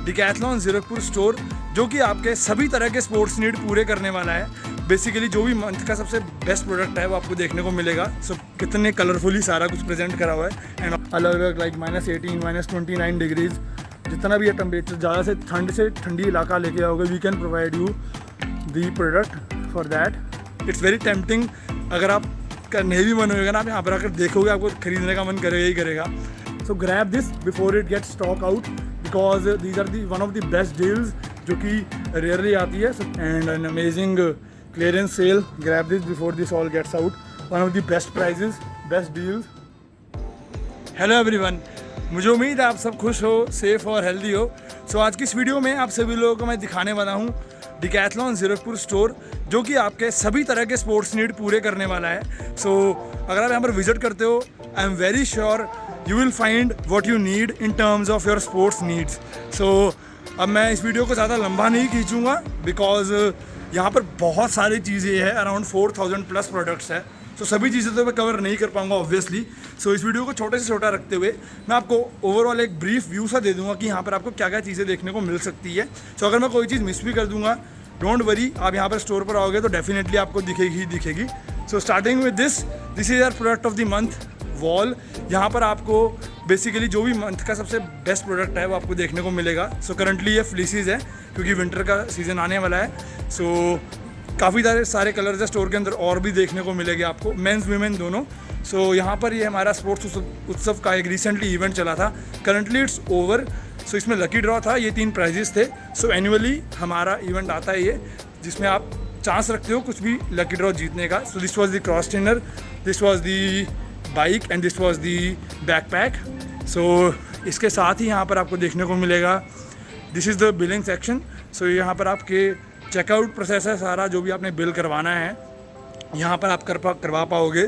Decathlon Zirakpur store, जो कि आपके सभी तरह के स्पोर्ट्स नीड पूरे करने वाला है। बेसिकली जो भी मंथ का सबसे बेस्ट प्रोडक्ट है वो आपको देखने को मिलेगा। सो कितने कलरफुली सारा कुछ प्रेजेंट करा हुआ है एंड अलग अलग लाइक -18 -29 डिग्रीज जितना भी है टेम्परेचर, ज़्यादा से ठंड से ठंडी इलाका लेके आओगे, we can provide you the product for that. It's very tempting. अगर आप का नहीं भी मन होगा ना, आप यहाँ पर आकर देखोगे आपको खरीदने का मन करेगा ही करेगा। So grab this before it gets stock out because these are the one of the best deals जो कि रेयरली आती है and an amazing clearance sale. Grab this before this all gets out. One of the best prices, best deals. Hello everyone, मुझे उम्मीद है आप सब खुश हो, सेफ और हेल्दी हो। सो आज की इस वीडियो में आप सभी लोगों को मैं दिखाने वाला हूँ डिकैथलॉन ज़ीरकपुर स्टोर, जो कि आपके सभी तरह के स्पोर्ट्स नीड पूरे करने वाला है। सो अगर आप यहाँ पर विजिट करते हो, I am very sure you will find what you need in terms of your sports needs. So अब मैं इस वीडियो को ज़्यादा लंबा नहीं खींचूँगा बिकॉज यहाँ पर बहुत सारी चीज़ें हैं, अराउंड 4000 प्लस प्रोडक्ट्स है। सो सभी चीज़ें तो मैं कवर नहीं कर पाऊँगा ऑब्वियसली। सो इस वीडियो को छोटे से छोटा रखते हुए मैं आपको ओवरऑल एक ब्रीफ व्यू सा दे दूँगा कि यहाँ पर आपको क्या क्या चीज़ें देखने को मिल सकती है। सो अगर मैं कोई चीज़ मिस भी कर दूँगा, डोंट वरी, आप यहाँ पर स्टोर पर आओगे तो डेफिनेटली आपको दिखेगी ही दिखेगी। So starting with this is our product of the month wall. यहाँ पर आपको बेसिकली जो भी मंथ का सबसे बेस्ट प्रोडक्ट है वो आपको देखने को मिलेगा। सो करंटली ये फ्लीसीज है क्योंकि विंटर का सीज़न आने वाला है। सो काफ़ी सारे कलर्स है स्टोर के अंदर और भी देखने को मिलेंगे आपको, मेंस वीमेन दोनों। सो यहाँ पर ये हमारा स्पोर्ट्स उत्सव का एक रिसेंटली इवेंट चला था, करंटली इट्स ओवर। सो इसमें लकी ड्रॉ था, ये 3 प्राइजेस थे। सो एनुअली हमारा इवेंट आता है ये, जिसमें आप चांस रखते हो कुछ भी लकी ड्रॉ जीतने का। So this was the cross trainer, this was the bike and this was the backpack. So इसके साथ ही यहाँ पर आपको देखने को मिलेगा this is the billing section. So यहाँ पर आपके चेकआउट प्रोसेस है सारा, जो भी आपने बिल करवाना है यहाँ पर आप करवा पाओगे।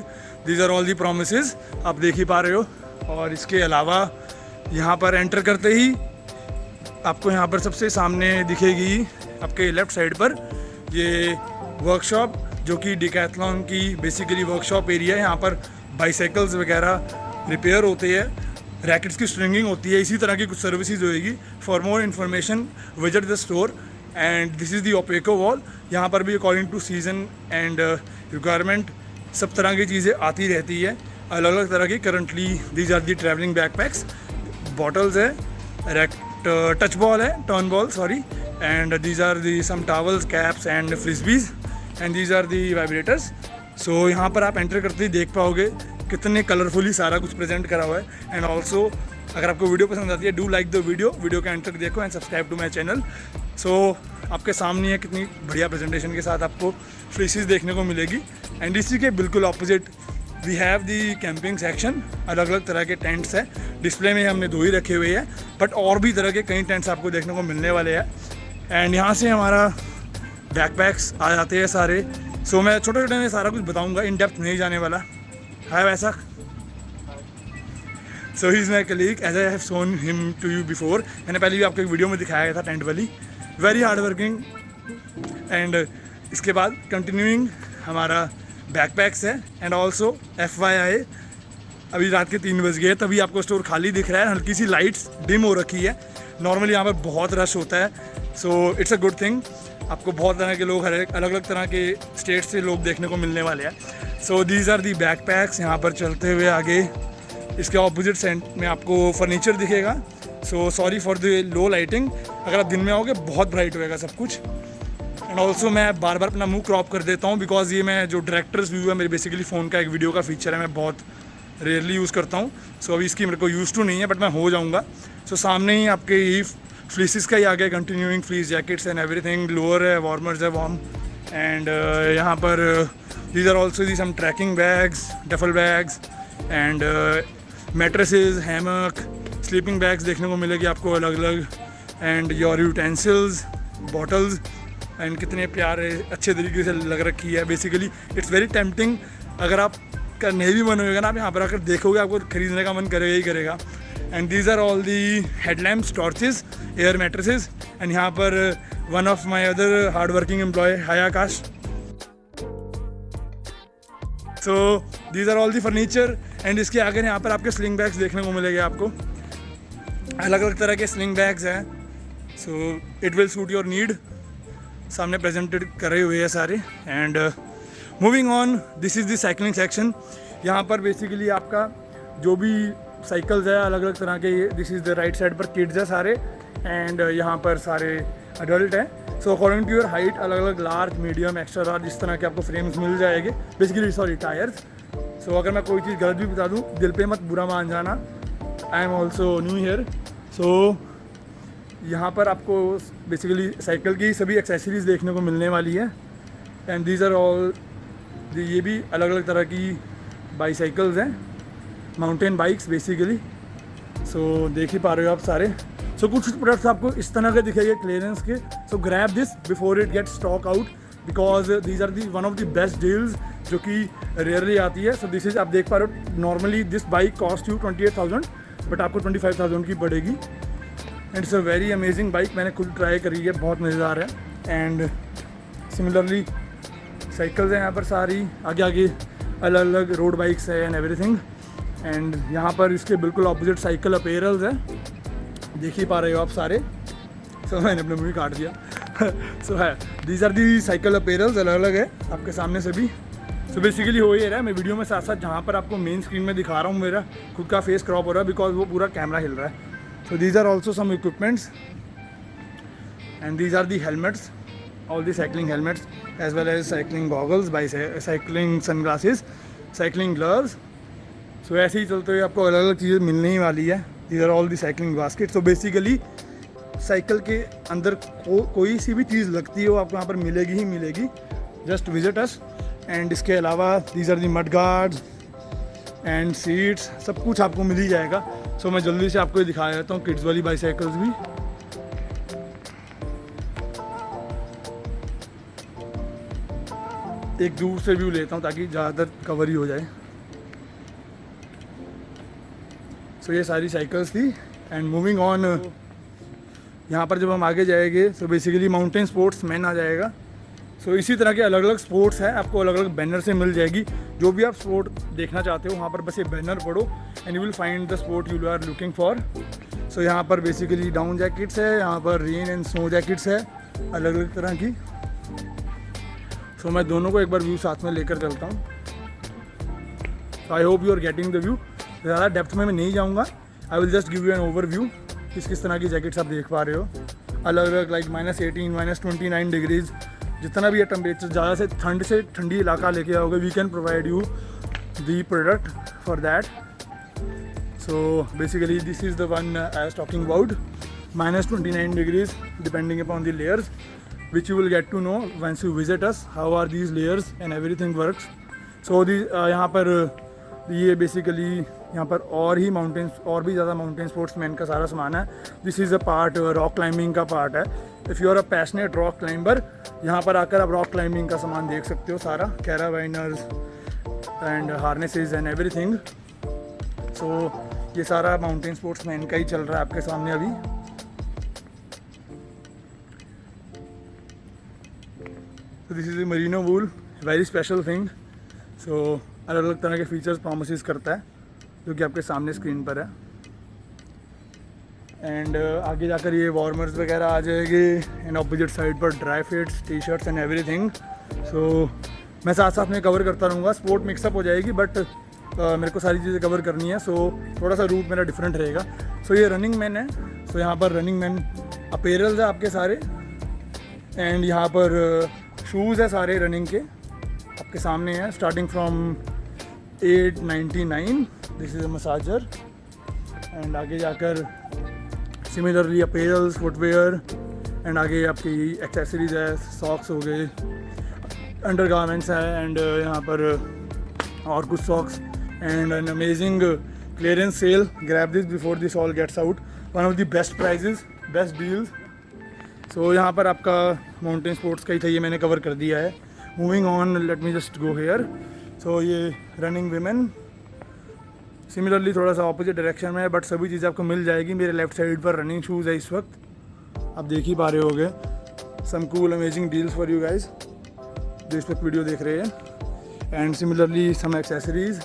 These are all the promises, आप देख ही पा रहे हो। और इसके अलावा यहाँ पर एंटर करते ही आपको यहाँ पर सबसे सामने दिखेगी आपके लेफ़्ट साइड पर ये वर्कशॉप, जो कि डिकैथलॉन की बेसिकली वर्कशॉप एरिया है। यहाँ पर बाइसाइकिल्स वगैरह रिपेयर होते हैं, रैकेट्स की स्ट्रिंगिंग होती है, इसी तरह की कुछ सर्विसेज होएगी। For more information visit the store and this is the ओपेको वॉल। यहाँ पर भी according to season and requirement सब तरह की चीज़ें आती रहती है, अलग अलग तरह की। Currently these are the travelling backpacks, bottles है, टच बॉल है, turn ball sorry, and these are the some towels, caps and frisbees and these are the vibrators. So यहाँ पर आप एंटर करते ही देख पाओगे कितने कलरफुली सारा कुछ प्रेजेंट करा हुआ है। एंड ऑल्सो अगर आपको वीडियो पसंद आती है, डू लाइक द वीडियो के एंड तक देखो and subscribe to my channel. So आपके सामने है कितनी बढ़िया प्रेजेंटेशन के साथ आपको फ्लीसीज देखने को मिलेगी। एंड इसी के बिल्कुल opposite we have the camping section, अलग अलग तरह के टेंट्स हैं। डिस्प्ले में हमने 2 ही रखे हुए हैं, बट और भी तरह के कई टेंट्स आपको देखने को मिलने वाले हैं। एंड यहाँ से हमारा बैकपैक्स आ जाते हैं सारे। सो मैं छोटे छोटे में सारा कुछ बताऊँगा, इन डेप्थ नहीं जाने वाला। हाय वैसा, so he is my colleague as I have shown him to you before. मैंने पहले भी आपको एक वीडियो में दिखाया गया था टेंट वाली, वेरी हार्ड वर्किंग। एंड इसके बाद कंटिन्यूइंग हमारा बैकपैक्स है। एंड ऑल्सो FYI अभी रात के 3 बज गए, तभी आपको स्टोर खाली दिख रहा है, हल्की सी लाइट्स डिम हो रखी है। नॉर्मली यहाँ पर बहुत रश होता है, so it's a good thing. आपको बहुत तरह के लोग, हर एक अलग अलग तरह के स्टेट से लोग देखने को मिलने वाले हैं। So these are the backpacks. यहाँ पर चलते हुए आगे इसके ऑपोजिट साइड में आपको फर्नीचर दिखेगा। So sorry for the low lighting, अगर आप दिन में आओगे बहुत ब्राइट होएगा सब कुछ। एंड ऑल्सो मैं बार बार अपना मुंह क्रॉप कर देता हूँ बिकॉज ये मैं जो डायरेक्टर्स व्यू है मेरे बेसिकली फ़ोन का एक वीडियो का फीचर है, मैं बहुत रेयरली यूज़ करता हूँ। सो अभी इसकी मेरे को यूज़ टू नहीं है, बट मैं हो जाऊँगा। सो सामने ही आपके यही फ्लीसिस का ही आ गया, continuing fleece jackets and everything. Lower है, वार्मर्स है, वार्म। एंड यहाँ पर these are also the some trekking bags, duffel bags and mattresses, hammock, sleeping bags देखने को मिलेगी आपको अलग अलग। And your utensils, bottles, and कितने प्यारे अच्छे तरीके से लग रखी है। Basically it's very tempting. अगर आप का नहीं भी मन होगा ना, आप यहाँ पर आकर देखोगे आपको खरीदने का मन करेगा ही करेगा। And these are all the headlamps, torches, air mattresses. And यहाँ पर one of my other hard working employee, hi Akash. So these are all the furniture. And इसके आगे यहाँ पर आपके स्लिंग बैग्स देखने को मिलेंगे आपको, अलग अलग तरह के स्लिंग बैग्स हैं। So it will suit your need, सामने प्रेजेंटेड करे हुए हैं सारे। And moving on, this is the cycling section. यहाँ पर बेसिकली आपका जो भी साइकिल्स है अलग अलग तरह के, this is the right side पर किड्स है सारे, एंड यहाँ पर सारे अडल्ट हैं। So according to your height अलग अलग लार्ज, मीडियम, एक्स्ट्रा लार्ज इस तरह के आपको फ्रेम्स मिल जाएंगे, बेसिकली सॉरी टायर्स। सो अगर मैं कोई चीज़ गलत भी बता दूँ दिल पे मत बुरा मान जाना, I am also new here. So यहाँ पर आपको बेसिकली साइकिल की सभी एक्सेसरीज़ देखने को मिलने वाली है। एंड दीज आर ऑल, ये भी अलग अलग तरह की बाईसाइकिल्स हैं, माउंटेन बाइक्स बेसिकली। सो देख ही पा रहे हो आप सारे। सो कुछ प्रोडक्ट्स आपको इस तरह के दिखेंगे क्लियरेंस के। So grab this before it get stock out, because these are the one of the best deals जो कि रेयरली आती है। सो दिस इज, आप देख पा रहे हो, normally this bike cost you 28,000, but आपको 25,000 की पड़ेगी। And it's a very amazing bike, मैंने खुद ट्राई करी है, बहुत मज़ेदार है। एंड सिमिलरली साइकिल्स हैं यहाँ पर सारी, आगे आगे अलग अलग रोड बाइक्स है एंड एवरीथिंग। एंड यहाँ पर इसके बिल्कुल ऑपोजिट साइकिल अपीयरल्स है, देख ही पा रहे हो आप सारे। सो मैंने अपने मुँह ही काट दिया। सो है, दीज आर दी साइकिल अपीयरल्स, अलग अलग है आपके सामने सभी। सो बेसिकली हो ही रहा है, मैं वीडियो में साथ साथ जहाँ पर आपको मेन स्क्रीन में दिखा रहा हूँ मेरा खुद का फेस क्रॉप हो रहा है, बिकॉज वो पूरा कैमरा हिल रहा है। So these are also some equipments and these are the helmets, all the cycling helmets as well as cycling goggles, cycling sunglasses, cycling gloves. So ऐसे ही चलते हुए आपको अलग अलग चीज़ें मिलने ही वाली है। These are all the cycling baskets. So basically cycle के अंदर कोई सी भी चीज़ लगती हो आपको यहाँ पर मिलेगी ही मिलेगी, जस्ट विजिट अस। एंड इसके अलावा these are the mud guards and seats, सब कुछ आपको मिल ही जाएगा। सो मैं जल्दी से आपको ये दिखा देता हूँ किड्स वाली बाईसाइकिल्स भी। एक दूर से व्यू लेता हूँ ताकि ज़्यादातर कवर ही हो जाए। सो ये सारी साइकिल्स थी। एंड मूविंग ऑन, यहाँ पर जब हम आगे जाएंगे तो बेसिकली माउंटेन स्पोर्ट्स मैन आ जाएगा। सो इसी तरह के अलग अलग स्पोर्ट्स हैं, आपको अलग अलग बैनर से मिल जाएगी। जो भी आप स्पोर्ट देखना चाहते हो वहाँ पर बस ये बैनर पढ़ो and you will find the sport you are looking for. So यहाँ पर बेसिकली डाउन जैकेट्स है, यहाँ पर रेन एंड स्नो जैकेट्स है अलग अलग तरह की। सो मैं दोनों को एक बार व्यू साथ में लेकर चलता हूँ। So I hope you are getting the view. ज़्यादा डेप्थ में मैं नहीं जाऊँगा, I will just give you an overview किस तरह की जैकेट्स आप देख पा रहे हो। अलग अलग लाइक -18, -29 डिग्रीज़, जितना भी है टेम्परेचर, ज़्यादा से ठंडी इलाका लेके आओगे, we can provide you the product for that. So basically this is the one I was talking about, -29 degrees depending upon the layers, which you will get to know once you visit us how are these layers and everything works. So यहाँ पर ये basically यहाँ पर और भी ज़्यादा mountain sportsman का सारा सामान है। This is a part rock climbing का पार्ट है। If you are a passionate rock climber, यहाँ पर आकर आप रॉक क्लाइंबिंग का सामान देख सकते हो सारा, कैराबाइनर्स एंड हार्नेसेस एंड एवरीथिंग। सो ये सारा माउंटेन स्पोर्ट्समैन का ही चल रहा है आपके सामने अभी। So this is a merino wool, very special thing. So अलग अलग तरह के फीचर्स प्रॉमिसेस करता है जो कि आपके सामने स्क्रीन पर है। एंड आगे जाकर ये वार्मर्स वगैरह आ जाएंगे एंड ऑपोजिट साइड पर dry fits, T shirts and everything. So मैं साथ साथ में कवर करता रहूँगा, स्पोर्ट मिक्सअप हो जाएगी बट मेरे को सारी चीज़ें कवर करनी है। सो थोड़ा सा रूट मेरा डिफरेंट रहेगा। सो ये रनिंग मैन है। सो यहाँ पर रनिंग मैन अपीयरल्स है आपके सारे, एंड यहाँ पर शूज़ है सारे रनिंग के आपके सामने हैं, starting from 899। This is a massager. And आगे जाकर सिमिलरली अपीयरल्स, फुटवेयर, एंड आगे आपकी एक्सेसरीज है, सॉक्स हो गए, अंडरगारमेंट्स है, एंड यहाँ पर और कुछ socks and an amazing clearance sale. Grab this before this all gets out, one of the best prices, best deals. So यहाँ पर आपका माउंटेन स्पोर्ट्स का ही था, ये मैंने कवर कर दिया है। Moving on, let me just go here. So ये रनिंग विमेन सिमिलरली थोड़ा सा ऑपोजिट डायरेक्शन में है, बट सभी चीज़ें आपको मिल जाएगी। मेरे लेफ्ट साइड पर रनिंग शूज़ है इस वक्त, आप देख ही पा रहे होगे। Some cool amazing deals for you guys जो इस वक्त वीडियो देख रहे हैं। And similarly some accessories,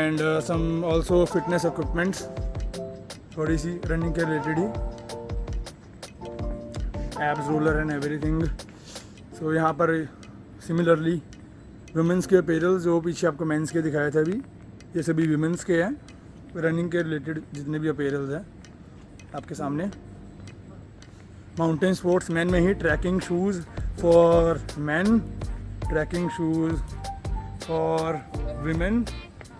and some also fitness equipments, थोड़ी सी रनिंग के रिलेटेड ही, abs roller and everything. So यहाँ पर सिमिलरली वुमेंस के अपैरल, जो पीछे आपको मेंस के दिखाए थे अभी, ये सभी वुमेंस के हैं। रनिंग के रिलेटेड जितने भी अपैरल्स हैं आपके सामने। माउंटेन स्पोर्ट्स मैन में ही trekking shoes for man, trekking shoes for women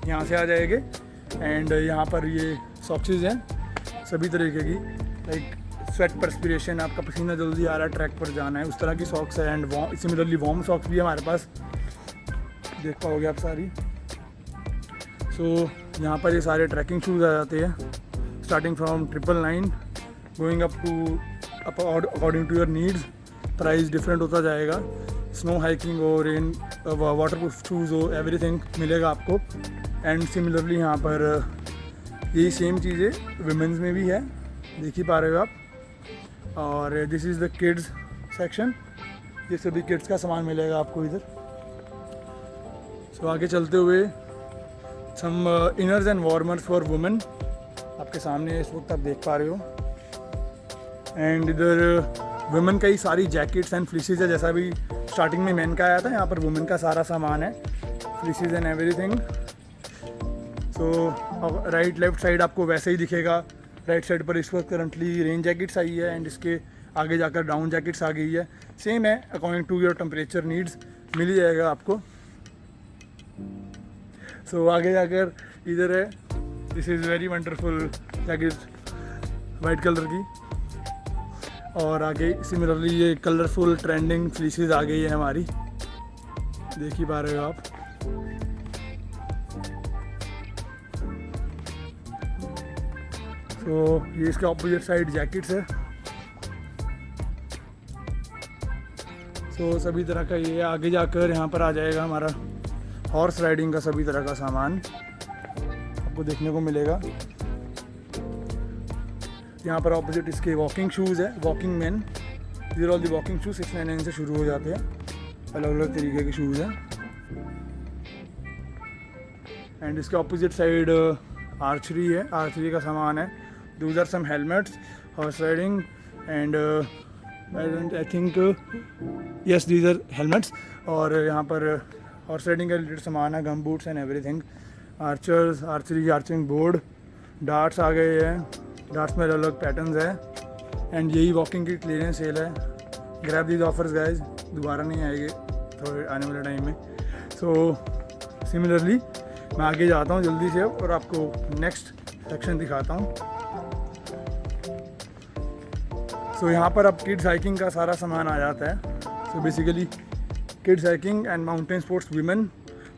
यहाँ से आ जाएंगे। एंड यहाँ पर ये सॉक्सेज हैं सभी तरीके की, लाइक स्वेट परस्पिरेशन, आपका पसीना जल्दी आ रहा है, ट्रैक पर जाना है, उस तरह की सॉक्स है। एंड सिमिलरली वार्म सॉक्स भी है हमारे पास, देख पाओगे आप सारी। सो यहाँ पर ये सारे ट्रैकिंग शूज़ आ जाते हैं, starting from 999 going up according to your needs. Price different होता जाएगा। स्नो हाइकिंग हो, रेन वाटर प्रूफ शूज़ हो, एवरीथिंग मिलेगा आपको। एंड सिमिलरली यहाँ पर यही सेम चीज़ें वुमेंस में भी है, देख ही पा रहे हो आप। और this is the kids section, ये सभी किड्स का सामान मिलेगा आपको इधर। सो आगे चलते हुए some inners and warmers for women आपके सामने इस वक्त आप देख पा रहे हो। एंड इधर वुमेन का ही सारी जैकेट्स एंड फ्लीसेस है, जैसा भी स्टार्टिंग में मैन का आया था, यहाँ पर वुमेन का सारा सामान है, fleeces and everything. So right left side आपको वैसे ही दिखेगा। राइट साइड पर इस वक्त करंटली रेन जैकेट्स आई है, एंड इसके आगे जाकर डाउन जैकेट्स आ गई है। सेम है, according to your temperature needs मिल ही जाएगा आपको। सो आगे जाकर इधर है, this is very wonderful jacket, white colour की। और आगे सिमिलरली ये कलरफुल ट्रेंडिंग फ्लीसेस आ गई है हमारी, देख ही पा रहे हो आप। तो ये इसके ऑपोजिट साइड जैकेट्स है। सो सभी तरह का ये आगे जाकर यहाँ पर आ जाएगा हमारा हॉर्स राइडिंग का सभी तरह का सामान आपको देखने को मिलेगा। यहाँ पर ऑपोजिट इसके वॉकिंग शूज़ है, walking man, these all the walking shoes 699 से शुरू हो जाते हैं, अलग अलग तरीके के शूज़ हैं। एंड इसके ऑपोजिट साइड आर्चरी है, आर्चरी का सामान है। Those are some helmets, horse riding and I think yes these are helmets. और यहाँ पर हॉर्स राइडिंग का रिलेटेड सामान है, gum boots and everything. Archers, archery, arching board, darts आ गए हैं, डार्ट्स में अलग अलग पैटर्न्स है। एंड यही वॉकिंग की क्लियरेंस सेल है। ग्रैब दीज ऑफर्स गाइज, दोबारा नहीं आएंगे थोड़े आने वाले टाइम में। सो सिमिलरली मैं आगे जाता हूँ जल्दी से और आपको नेक्स्ट सेक्शन दिखाता हूँ। सो यहाँ पर अब किड्स हाइकिंग का सारा सामान आ जाता है। So basically kids hiking and mountain sports women,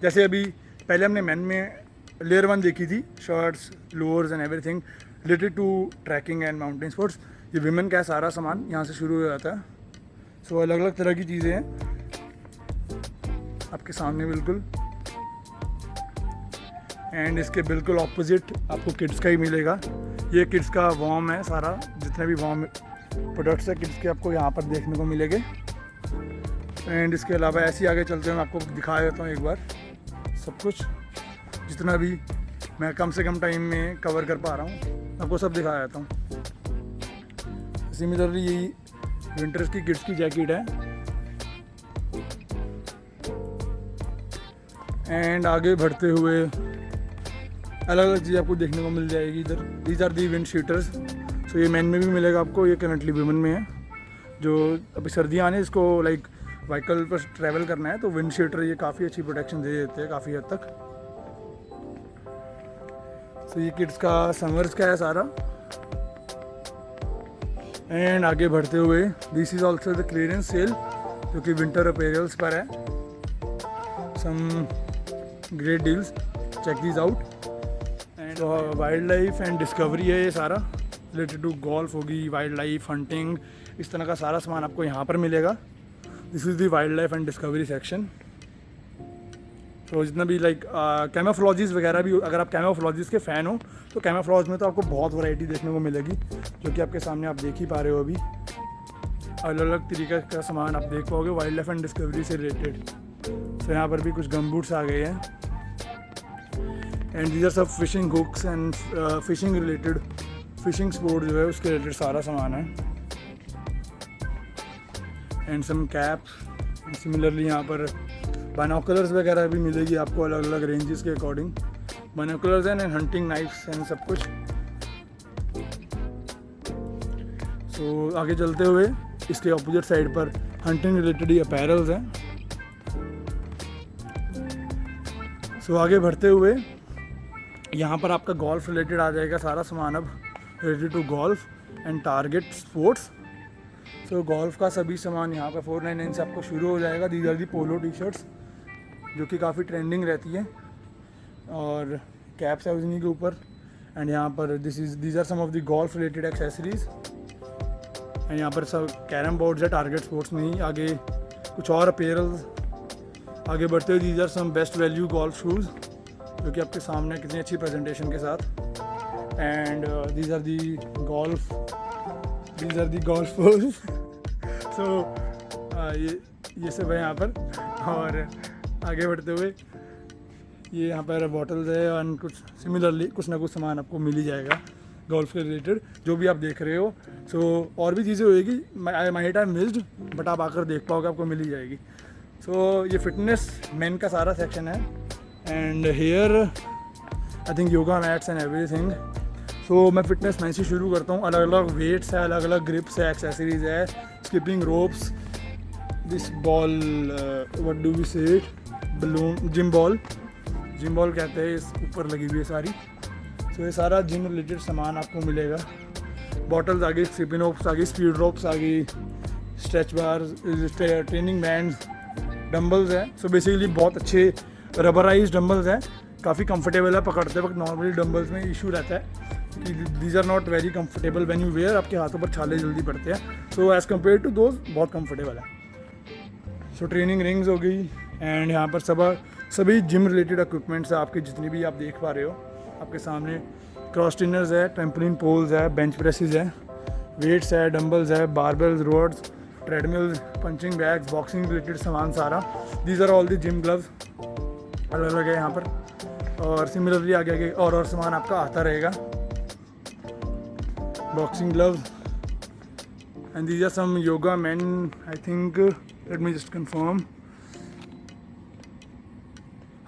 जैसे अभी पहले हमने मैन में लेयर 1 देखी थी, shirts, lowers and everything related to trekking and mountain sports. ये विमेन का सारा सामान यहाँ से शुरू हो जाता है। सो अलग अलग तरह की चीज़ें हैं आपके सामने बिल्कुल। एंड इसके बिल्कुल ऑपोजिट आपको किड्स का ही मिलेगा। ये किड्स का वॉर्म है, सारा जितने भी वॉर्म प्रोडक्ट्स है किड्स के आपको यहाँ पर देखने को मिलेंगे। एंड इसके अलावा ऐसे ही आगे चलते हैं, मैं आपको दिखा देता हूँ एक बार सब कुछ, जितना भी मैं कम से कम टाइम में कवर कर पा रहा हूँ आपको सब दिखा देता हूँ। सिमिलरली यही विंटर्स की किड्स की जैकेट है। एंड आगे बढ़ते हुए अलग अलग चीज़ आपको देखने को मिल जाएगी इधर। These are the windcheaters. So ये मैन में भी मिलेगा आपको, ये करंटली वुमेन में है। जो अभी सर्दियाँ आने इसको लाइक व्हीकल पर ट्रैवल करना है तो विंड शीटर ये काफ़ी अच्छी प्रोटेक्शन दे देते हैं काफ़ी हद तक। सो ये किड्स का समर्स का है सारा। एंड आगे बढ़ते हुए this is also the clearance sale जो कि विंटर अपैरल्स पर है। Some great deals, check these out. And wildlife and discovery है ये सारा, रिलेटेड टू गोल्फ होगी, वाइल्ड लाइफ, हंटिंग, इस तरह का सारा सामान आपको यहाँ पर मिलेगा। This is the wildlife and discovery section. तो जितना भी लाइक कैमोफ्लॉजीज वगैरह भी, अगर आप कैमोफ्लॉजीज के फ़ैन हो तो कैमोफ्लॉज में तो आपको बहुत वैरायटी देखने को मिलेगी, जो कि आपके सामने आप देख ही पा रहे हो अभी। अलग अलग तरीके का सामान आप देख पाओगे वाइल्ड लाइफ एंड डिस्कवरी से रिलेटेड। तो यहाँ पर भी कुछ गम बूट्स आ गए हैं। एंड दीज आर सब fishing hooks and fishing related, fishing sport जो है उसके रिलेटेड सारा सामान है। And some caps. सिमिलरली यहाँ पर बाइनोकुलर्स वगैरह भी मिलेगी आपको अलग अलग रेंजेस के according. Binoculars and hunting knifes and सब कुछ। सो आगे चलते हुए इसके ऑपोजिट साइड पर हंटिंग रिलेटेड ही अपैरल्स हैं। सो आगे बढ़ते हुए यहाँ पर आपका गोल्फ रिलेटेड आ जाएगा सारा सामान अब, related to golf and target sports. So golf का सभी सामान यहाँ पर 499 से आपको शुरू हो जाएगा। These are the polo T shirts जो कि काफ़ी ट्रेंडिंग रहती है, और कैप्स है उन्हीं के ऊपर। एंड यहाँ पर these are some of the golf related accessories. And यहाँ पर सब कैरम बोर्ड्स है टारगेट स्पोर्ट्स में ही। आगे कुछ और अपीयरल्स। आगे बढ़ते हुए these are some best value golf shoes जो कि आपके सामने कितनी अच्छी प्रेजेंटेशन के साथ। And these are the golf shoes. So ये सब है यहाँ पर। और आगे बढ़ते हुए ये यहाँ पर बॉटल्स है और कुछ सिमिलरली कुछ ना कुछ सामान आपको मिल ही जाएगा गोल्फ के रिलेटेड जो भी आप देख रहे हो। सो और भी चीज़ें होएगी, माइट हैव मिस्ड, बट आप आकर देख पाओगे, आपको मिल ही जाएगी। सो ये फिटनेस मेन का सारा सेक्शन है। And here I think yoga mats and everything. So मैं फिटनेस मेन से शुरू करता हूँ। अलग अलग वेट्स है, अलग अलग ग्रिप्स है, एक्सेसरीज है, skipping ropes, this ball what do we say it, balloon, gym ball कहते हैं, इस ऊपर लगी हुई है सारी। तो ये सारा जिम रिलेटेड सामान आपको मिलेगा। बॉटल्स आ गई, स्किपिंग रोप्स आ गई, स्पीड रोप्स आ गई, stretch bars, training bands, dumbbells हैं। सो बेसिकली बहुत अच्छे रबराइज डंबल्स हैं, काफ़ी कंफर्टेबल है पकड़ते वक्त। नॉर्मली डंबल्स में इशू रहता है कि these are not very comfortable when you wear, आपके हाथों पर छाले जल्दी पड़ते हैं। So as compare to those बहुत कंफर्टेबल है। सो ट्रेनिंग रिंग्स हो गई। एंड यहाँ पर सभी जिम रिलेटेड इक्विपमेंट्स है आपके, जितनी भी आप देख पा रहे हो आपके सामने। क्रॉस ट्रेनर्स है, ट्रैम्पोलिन पोल्स है, बेंच प्रेसेस है, वेट्स है, डंबल्स है, barbells, rods, treadmills, punching bags, boxing related सामान सारा। These are all the gym gloves अलग अलग है यहाँ पर। और सिमिलरली आगे आगे और सामान आपका आता रहेगा। Boxing gloves and these are some yoga man, I think, let me just confirm.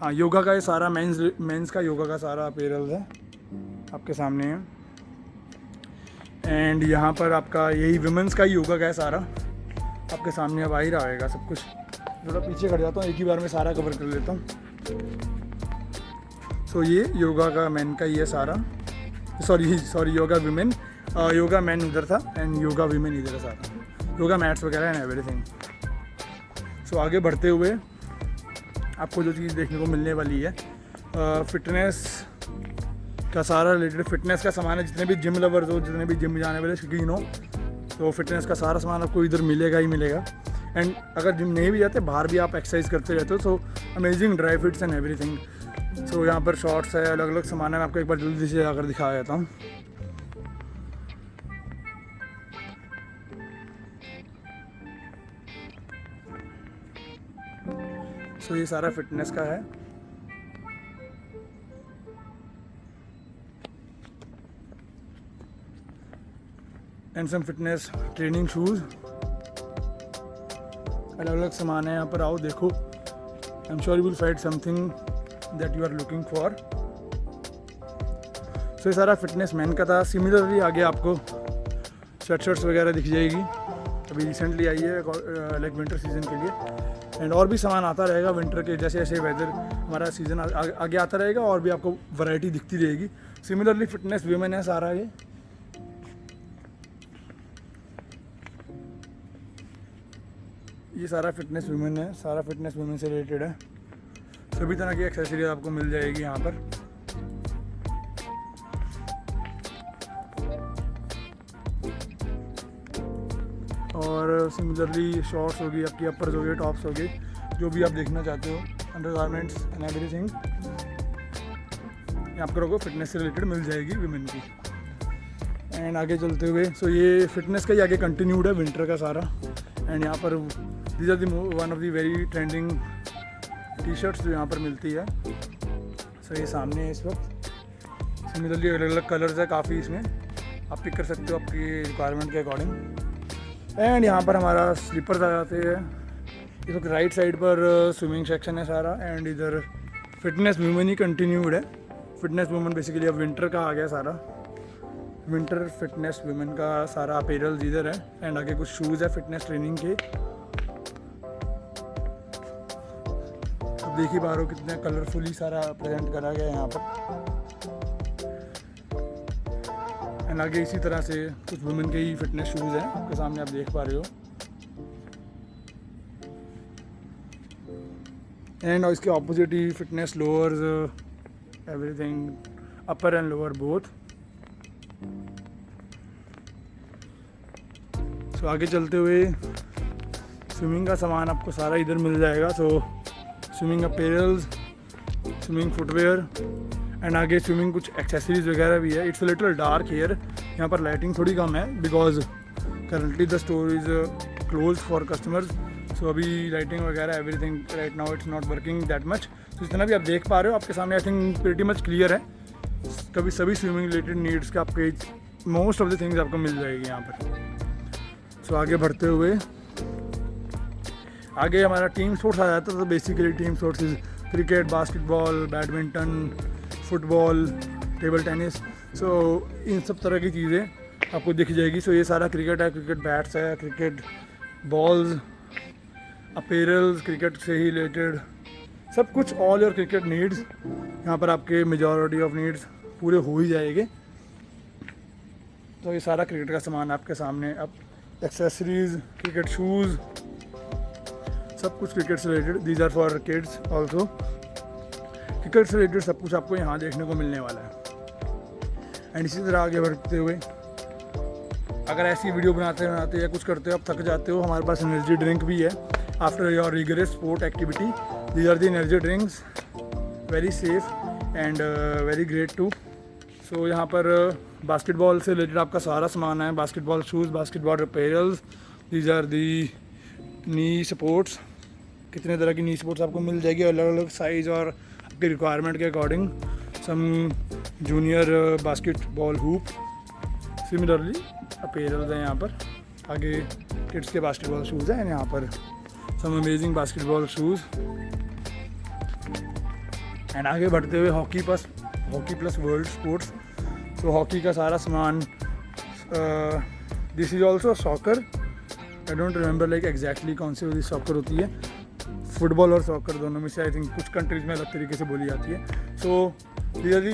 हाँ, योगा का ये सारा मेंस का योगा का सारा अपीयरल है आपके सामने है। एंड यहाँ पर आपका यही विमेंस का योगा का है सारा आपके सामने अब आ ही रहेगा सब कुछ। थोड़ा पीछे खड़ जाता हूँ, एक ही बार में सारा कवर कर लेता हूँ। सो ये योगा का मैन का ही है सारा, sorry yoga women, yoga man उधर था एंड योगा विमेन इधर है सारा, योगा मैट्स वगैरह एंड एवरीथिंग। सो आगे बढ़ते हुए आपको जो चीज़ देखने को मिलने वाली है, फिटनेस का सारा रिलेटेड फिटनेस का सामान है। जितने भी जिम लवर्स हो, जितने भी जिम जाने वाले शौकीन हो, तो फिटनेस का सारा सामान आपको इधर मिलेगा ही मिलेगा। एंड अगर जिम नहीं भी जाते, बाहर भी आप एक्सरसाइज करते रहते हो, so amazing dry fits and everything. So यहाँ पर शॉर्ट्स है, अलग अलग सामान है। मैं आपको एक बार जल्दी से जाकर दिखा देता हूँ। सो ये सारा फिटनेस का है। And some fitness training shoes, अलग अलग सामान है यहाँ पर। आओ देखो, I am sure you will find something that you are looking for. So ये सारा फिटनेस मैन का था। सिमिलरली आगे आपको स्वेटशर्ट्स वगैरह दिख जाएगी, अभी रिसेंटली आई है लाइक विंटर सीजन के लिए। एंड और भी सामान आता रहेगा विंटर के, जैसे जैसे वेदर हमारा सीज़न आगे आता रहेगा और भी आपको वैरायटी दिखती रहेगी। सिमिलरली फिटनेस वीमेन है सारा। ये सारा फिटनेस वीमेन है, सारा फिटनेस वीमेन से रिलेटेड है। सभी तरह की एक्सेसरीज आपको मिल जाएगी यहाँ पर। और सिमिलरली शॉर्ट्स होगी आपकी, अपर्स हो गए, टॉप्स हो गए, जो भी आप देखना चाहते हो, अंडरगारमेंट्स एंड एवरीथिंग यहाँ पर आपको फिटनेस से रिलेटेड मिल जाएगी विमेन की। एंड आगे चलते हुए, सो ये फिटनेस का ही आगे कंटिन्यूड है विंटर का सारा। एंड यहाँ पर these are the one of the very trending T shirts जो यहाँ पर मिलती है। सो ये सामने है इस वक्त। सिमिलरली अलग अलग कलर्स है काफ़ी इसमें, आप पिक कर सकते हो आपकी रिक्वायरमेंट के अकॉर्डिंग। एंड यहाँ पर हमारा स्लीपर्स आ जाते हैं। इस वक्त राइट साइड पर स्विमिंग सेक्शन है सारा, एंड इधर फिटनेस वुमेन ही कंटिन्यूड है। फिटनेस वुमेन बेसिकली अब विंटर का आ गया सारा, विंटर फिटनेस वुमेन का सारा अपैरल्स इधर है। एंड आगे कुछ शूज़ है फिटनेस ट्रेनिंग के। अब देख ही पा रहे हो कितने कलरफुली सारा प्रेजेंट करा गया है यहाँ पर। एंड आगे इसी तरह से कुछ वुमेन के ही फिटनेस शूज़ हैं आपके सामने, आप देख पा रहे हो। एंड इसके ऑपोजिट ही fitness lowers, everything upper and lower both. So आगे चलते हुए स्विमिंग का सामान आपको सारा इधर मिल जाएगा। So swimming apparels, swimming footwear, and आगे स्विमिंग कुछ एक्सेसरीज वगैरह भी है। इट्स लिटिल डार्क हियर, यहाँ पर लाइटिंग थोड़ी कम है because currently the store is close for customers. So अभी लाइटिंग वगैरह everything right now it's not working that much. तो जितना भी आप देख पा रहे हो आपके सामने I think pretty much clear है। कभी सभी स्विमिंग रिलेटेड नीड्स का आपके मोस्ट ऑफ द थिंग्स आपको मिल जाएगी यहाँ पर। सो आगे बढ़ते हुए आगे हमारा टीम स्पोर्ट्स आ जाता है। तो basically team sports is cricket, basketball, badminton, football, table tennis. So इन सब तरह की चीज़ें आपको दिख जाएगी। सो ये सारा क्रिकेट है, क्रिकेट बैट्स है, क्रिकेट बॉल्स, अपैरल्स, क्रिकेट से ही रिलेटेड सब कुछ, ऑल योर क्रिकेट नीड्स यहाँ पर आपके मेजॉरिटी ऑफ नीड्स पूरे हो ही जाएंगे। तो ये सारा क्रिकेट का सामान आपके सामने। अब एक्सेसरीज, क्रिकेट शूज़, सब कुछ क्रिकेट से रिलेटेड। These are for kids also. Cricket से रिलेटेड सब कुछ आपको यहाँ देखने को मिलने वाला है। एंड इसी तरह आगे बढ़ते हुए अगर ऐसी वीडियो बनाते या कुछ करते हो, आप थक जाते हो, हमारे पास एनर्जी ड्रिंक भी है। After your rigorous sport activity, these are the energy drinks, very safe and very great too. So यहाँ पर बास्केटबॉल से रिलेटेड आपका सारा सामान है। Basketball shoes, basketball apparels, these are the knee supports. कितने तरह की नी सपोर्ट्स आपको मिल जाएगी अलग अलग साइज़ और आपकी रिक्वायरमेंट के according. Some junior basketball hoop, similarly apparels हैं यहाँ पर। आगे किड्स के बास्केटबॉल शूज़ हैं यहाँ पर, some amazing basketball shoes. And आगे बढ़ते हुए हॉकी प्लस वर्ल्ड स्पोर्ट्स। तो हॉकी का सारा सामान, this is also soccer. I don't remember like exactly कौन सी वाली सॉकर होती है, फुटबॉल और सॉकर दोनों में से आई थिंक कुछ कंट्रीज़ में अलग तरीके से बोली जाती है। So really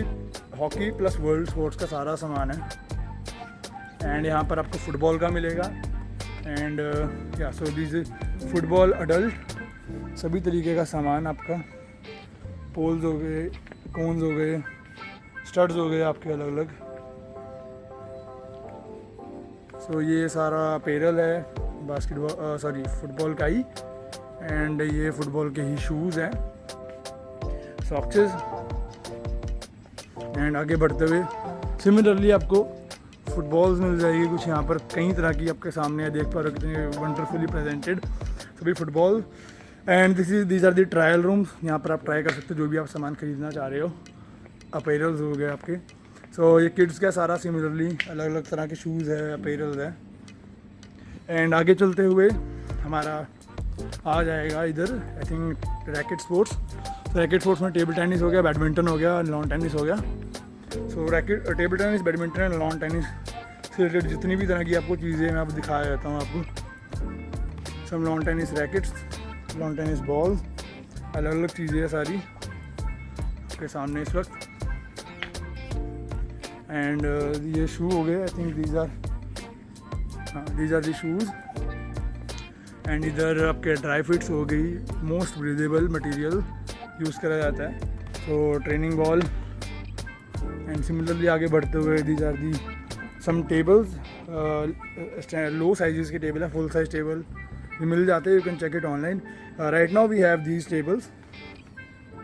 hockey plus world sports का सारा सामान है। एंड यहाँ पर आपको फुटबॉल का मिलेगा। एंड या सो दिस फुटबॉल अडल्ट, सभी तरीके का सामान आपका, पोल्स हो गए, कोन्स हो गए, स्टड्स हो गए आपके अलग अलग। सो ये सारा अपैरल है बास्केटबॉल फुटबॉल का ही। एंड ये फुटबॉल के ही शूज़ हैं, सॉक्सेस। एंड आगे बढ़ते हुए सिमिलरली आपको फुटबॉल्स मिल जाएगी कुछ यहाँ पर, कई तरह की आपके सामने देख पा रहे हो कितने वंडरफुली प्रेजेंटेड सभी football. And these are the trial rooms, यहाँ पर आप ट्राई कर सकते हो जो भी आप सामान खरीदना चाह रहे हो। अपैरल्स हो गए आपके। सो ये किड्स का सारा सिमिलरली अलग अलग तरह के शूज़ है, अपैरल्स है। एंड आगे चलते हुए हमारा आ जाएगा इधर आई थिंक रैकेट स्पोर्ट्स। तो रैकेट स्पोर्ट्स में टेबल टेनिस हो गया, बैडमिंटन हो गया, लॉन टेनिस हो गया। सो table tennis, badminton and lawn tennis से रिलेटेड जितनी भी तरह की आपको चीज़ें मैं आपको दिखाया जाता हूँ आपको। सब lawn tennis rackets, lawn tennis ball, अलग अलग चीज़ें हैं सारी आपके सामने इस वक्त। एंड ये शू हो गए, I think these are the shoes. And इधर आपके ड्राई फिट्स हो गई, मोस्ट ब्रीदेबल मटेरियल यूज़ करा जाता है। तो ट्रेनिंग बॉल। एंड सिमिलरली आगे बढ़ते हुए these are the some tables, low sizes के टेबल है, फुल साइज टेबल ये मिल जाते हैं, you can check it online. Right now we have these tables.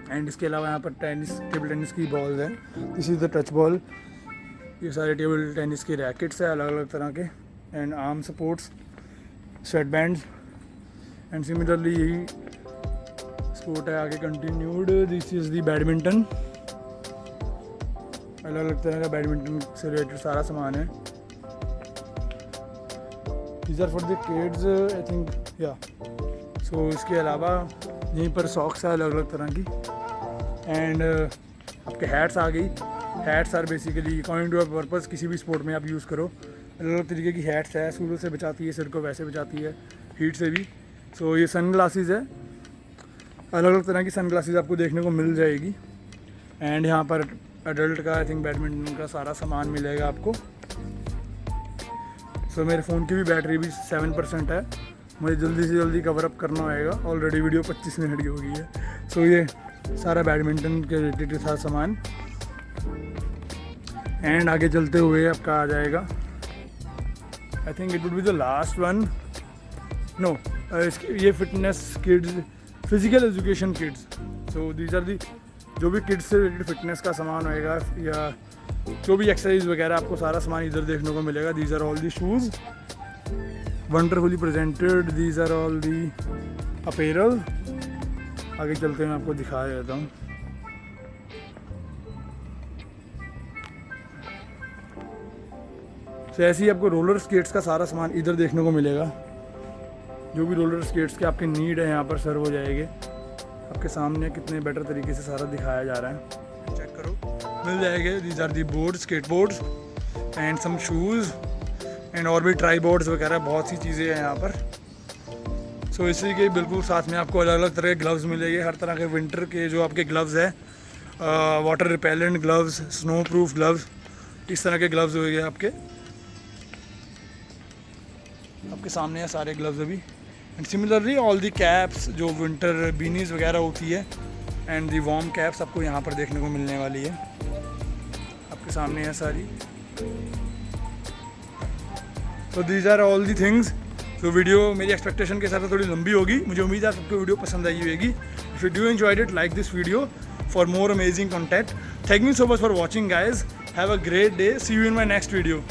And इसके अलावा यहाँ पर टेबल टेनिस की बॉल्स हैं, this is the touch ball. ये सारे टेबल टेनिस के रैकेट्स हैं अलग अलग तरह के। And arm supports, sweat bands. And similarly यही स्पोर्ट है आगे continued. This is the badminton. अलग अलग तरह का बैडमिंटन से रिलेटेड सारा सामान है। These are for the kids I think yeah. So इसके अलावा यहीं पर सॉक्स है अलग अलग तरह की। एंड आपके हैट्स आ गई। Hats are basically according to your purpose, किसी भी स्पोर्ट में आप यूज़ करो। अलग अलग तरीके की हैट्स है, सूर्य से बचाती है, सिर को वैसे बचाती है, हीट से भी। सो ये सन ग्लासेस है, अलग अलग तरह की सन ग्लासेस आपको देखने को मिल जाएगी। एंड यहाँ पर एडल्ट का आई थिंक बैडमिंटन का सारा सामान मिलेगा आपको। सो मेरे फ़ोन की भी बैटरी भी 7% है, मुझे जल्दी से जल्दी कवर अप करना होएगा। ऑलरेडी वीडियो 25 मिनट की हो गई है। सो ये सारा बैडमिंटन के रिलेटेड था सामान। एंड आगे चलते हुए आपका आ जाएगा, I think it would be the last one. No, ये fitness kids, physical education kids. So these are the जो भी किड्स से रिलेटेड फिटनेस का सामान होएगा या जो भी एक्सरसाइज वगैरह, आपको सारा सामान इधर देखने को मिलेगा। These are all the shoes wonderfully presented. These are all the apparel. आगे चलते मैं आपको दिखा देता हूँ। तो ऐसे ही आपको रोलर स्केट्स का सारा सामान इधर देखने को मिलेगा। जो भी रोलर स्केट्स के आपके नीड है यहाँ पर सर्व हो जाएंगे। आपके सामने कितने बेटर तरीके से सारा दिखाया जा रहा है, चेक करो, मिल जाएंगे। These are the board, skateboards and some shoes and और भी ट्राई बोर्ड्स वगैरह बहुत सी चीज़ें हैं यहाँ पर। सो इसी के बिल्कुल साथ में आपको अलग अलग तरह के ग्लव्स मिलेंगे, हर तरह के विंटर के जो आपके ग्लव्स हैं, water repellent gloves, snow proof gloves, इस तरह के ग्लव्स हो गए आपके सामने है सारे ग्लव्स अभी। And similarly all the caps जो विंटर बीनीज वगैरह होती है एंड दी वार्म कैप्स आपको यहाँ पर देखने को मिलने वाली है, आपके सामने है सारी। तो these are all the things. तो वीडियो मेरी एक्सपेक्टेशन के हिसाब से थोड़ी लंबी होगी, मुझे उम्मीद है सबको वीडियो पसंद आई होगी। If you do enjoyed it, like this video for more amazing content. Thank you so much for watching guys. Have a great day. See you in my next video.